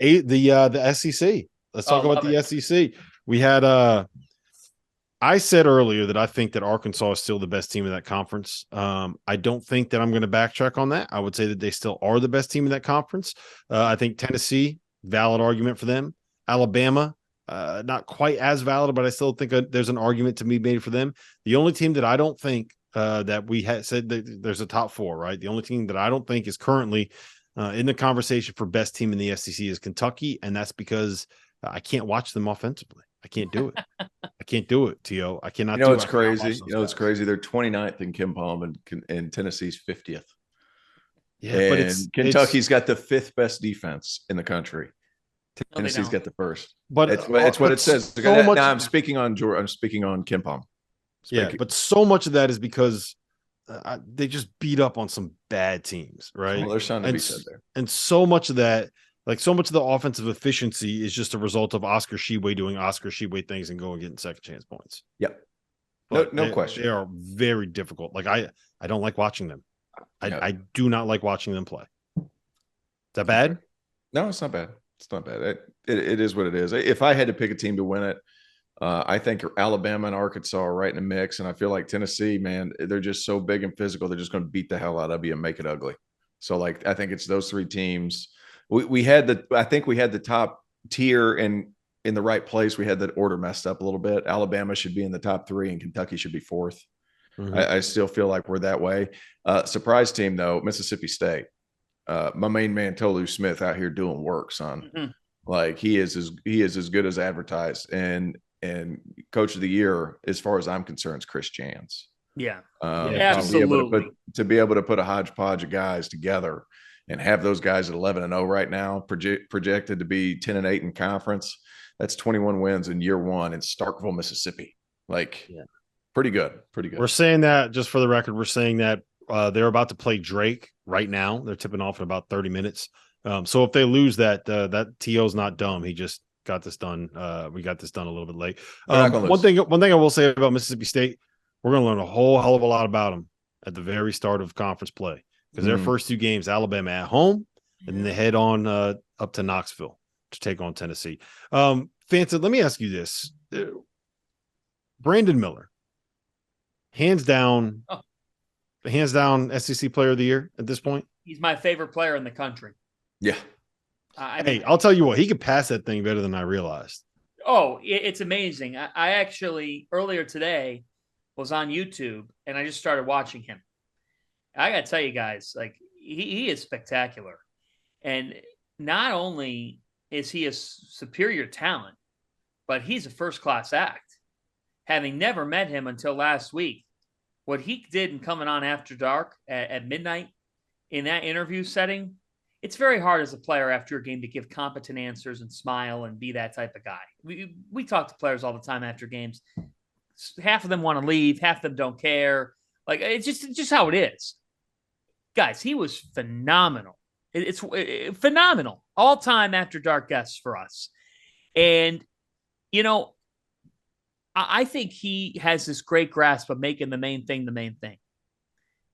the SEC. Let's talk about the SEC. We had I said earlier that I think that Arkansas is still the best team in that conference. I don't think that I'm going to backtrack on that. I would say that they still are the best team in that conference. I think Tennessee, valid argument for them. Alabama, not quite as valid, but I still think there's an argument to be made for them. The only team that I don't think that we had said that there's a top four, right? The only team that I don't think is currently in the conversation for best team in the SEC is Kentucky, and that's because I can't watch them offensively. I can't do it. I can't do it, T.O. I cannot do it. It's crazy. It's crazy. They're 29th in KenPom and Tennessee's 50th. Yeah, and but Kentucky's got the 5th best defense in the country. Tennessee's got the first. But it's what it says. Now I'm speaking on KenPom. Yeah, but so much of that is because they just beat up on some bad teams, right? Well, there's something to be said there. And so much of that, like so much of the offensive efficiency is just a result of Oscar Tshiebwe doing Oscar Tshiebwe things and going and getting second chance points. Yep. No question. They are very difficult. Like I don't like watching them. I do not like watching them play. Is that bad? No, it's not bad. It's not bad. It is what it is. If I had to pick a team to win it, I think Alabama and Arkansas are right in the mix. And I feel like Tennessee, man, they're just so big and physical. They're just going to beat the hell out of you and make it ugly. So like, I think it's those three teams. I think we had the top tier in the right place. We had that order messed up a little bit. Alabama should be in the top 3 and Kentucky should be 4th. Mm-hmm. I still feel like we're that way. Surprise team though, Mississippi State. My main man Tolu Smith out here doing work, son. Mm-hmm. Like he is as good as advertised. And coach of the year, as far as I'm concerned, is Chris Jans. Yeah, absolutely. To be able to put a hodgepodge of guys together and have those guys at 11-0 right now, projected to be 10-8 in conference. That's 21 wins in year 1 in Starkville, Mississippi. Pretty good. We're saying that, just for the record, we're saying that they're about to play Drake right now. They're tipping off in about 30 minutes. So if they lose that T.O.'s not dumb. He just got this done. We got this done a little bit late. One thing I will say about Mississippi State, we're going to learn a whole hell of a lot about them at the very start of conference play. Because their first 2 games, Alabama at home, and then they head on up to Knoxville to take on Tennessee. Fancy, let me ask you this. Brandon Miller, hands down SEC Player of the Year at this point. He's my favorite player in the country. Yeah. I'll tell you what, he could pass that thing better than I realized. Oh, it's amazing. I actually, earlier today, was on YouTube, and I just started watching him. I got to tell you guys, like he is spectacular. And not only is he a superior talent, but he's a first-class act. Having never met him until last week, what he did in Coming On After Dark at midnight in that interview setting, it's very hard as a player after a game to give competent answers and smile and be that type of guy. We talk to players all the time after games. Half of them want to leave, half of them don't care. Like it's just how it is. Guys, he was phenomenal. It's phenomenal. All-time After Dark guests for us. And, I think he has this great grasp of making the main thing the main thing.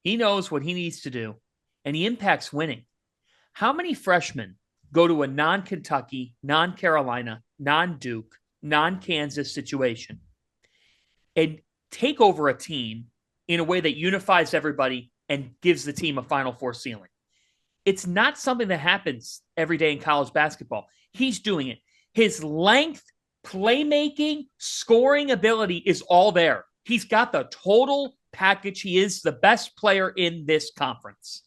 He knows what he needs to do, and he impacts winning. How many freshmen go to a non-Kentucky, non-Carolina, non-Duke, non-Kansas situation and take over a team in a way that unifies everybody and gives the team a Final Four ceiling? It's not something that happens every day in college basketball. He's doing it. His length, playmaking, scoring ability is all there. He's got the total package. He is the best player in this conference.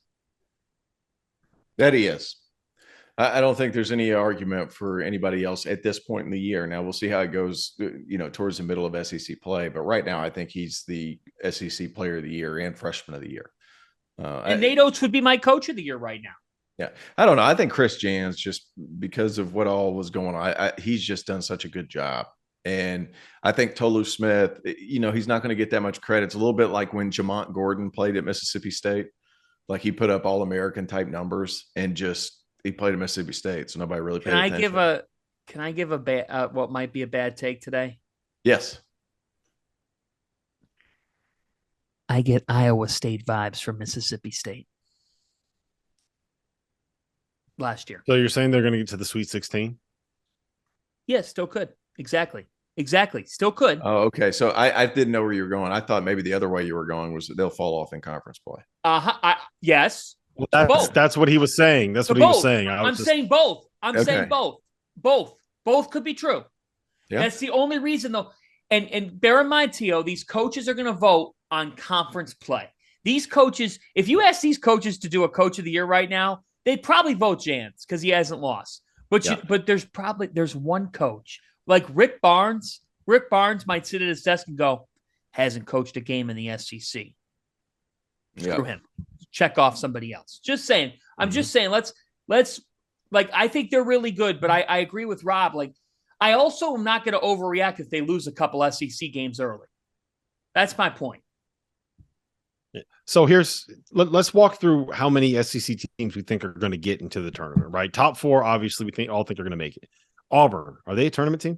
That he is. I don't think there's any argument for anybody else at this point in the year. Now we'll see how it goes, towards the middle of SEC play. But right now, I think he's the SEC Player of the Year and Freshman of the Year. And Nate Oates would be my Coach of the Year right now. Yeah, I don't know. I think Chris Jans, just because of what all was going on, he's just done such a good job. And I think Tolu Smith, he's not going to get that much credit. It's a little bit like when Jamont Gordon played at Mississippi State. Like he put up All-American type numbers and he played at Mississippi State, so nobody really paid attention. Can I give what might be a bad take today? Yes. I get Iowa State vibes from Mississippi State. last year. So you're saying they're going to get to the Sweet 16? Yeah, still could. Exactly. Still could. Oh, okay. So I didn't know where you were going. I thought maybe the other way you were going was that they'll fall off in conference play. Yes. Well, both. That's what he was saying. That's what he was saying. I'm saying both. Saying both. Both could be true. Yeah. That's the only reason, though. And bear in mind, Tio, these coaches are going to vote on conference play. These coaches, if you ask these coaches to do a coach of the year right now, they'd probably vote Jans because he hasn't lost. But there's one coach like Rick Barnes. Rick Barnes might sit at his desk and go, hasn't coached a game in the SEC. Screw him. Check off somebody else. Just saying. I'm just saying. Let's like. I think they're really good, but I agree with Rob. Like, I also am not going to overreact if they lose a couple SEC games early. That's my point. So let's walk through how many SEC teams we think are going to get into the tournament, right? Top 4, obviously, we all think are going to make it. Auburn, are they a tournament team?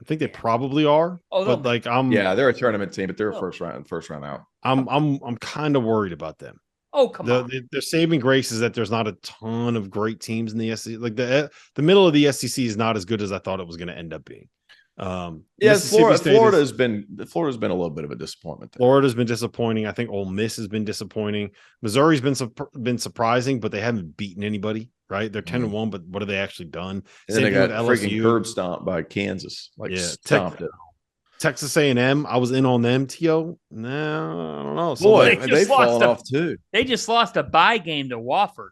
I think they probably are. But like they're a tournament team, but they're a first round out. I'm kind of worried about them. Oh, come on. Their saving grace is that there's not a ton of great teams in the SEC. Like the middle of the SEC is not as good as I thought it was going to end up being. Florida's been a little bit of a disappointment there. Florida's been disappointing. I think Ole Miss has been disappointing. Missouri's been surprising, but they haven't beaten anybody. Right? They're 10-1, but what have they actually done? And then they got freaking curb stomped by Kansas. Stomped it. Texas A&M, I was in on them. To no, I don't know. So boy, they've fallen off too. They just lost a bye game to Wofford.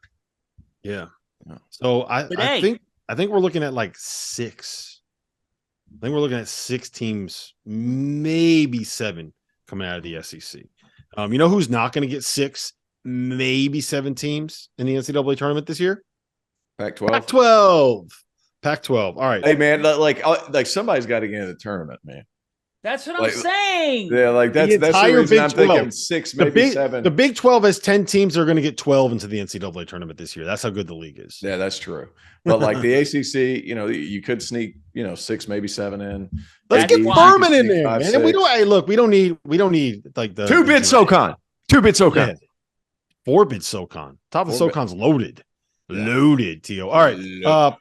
Yeah. So I think we're looking at like 6. I think we're looking at 6 teams, maybe 7 coming out of the SEC. You know who's not going to get 6, maybe 7 teams in the NCAA tournament this year? Pac-12. Pac-12. All right. Hey, man, like somebody's got to get in the tournament, man. That's what I'm saying. Yeah, like that's the reason Big I'm 12. thinking 6, maybe 7. The Big 12 has 10 teams that are going to get 12 into the NCAA tournament this year. That's how good the league is. Yeah, that's true. But like the ACC, you could sneak, 6, maybe 7 in. Let's get Furman in there, man. 6. We don't need like the 2-bit SoCon. 2-bit SoCon. Yeah. 4-bit SoCon. Top of SoCon's loaded. Loaded, Tio. All right.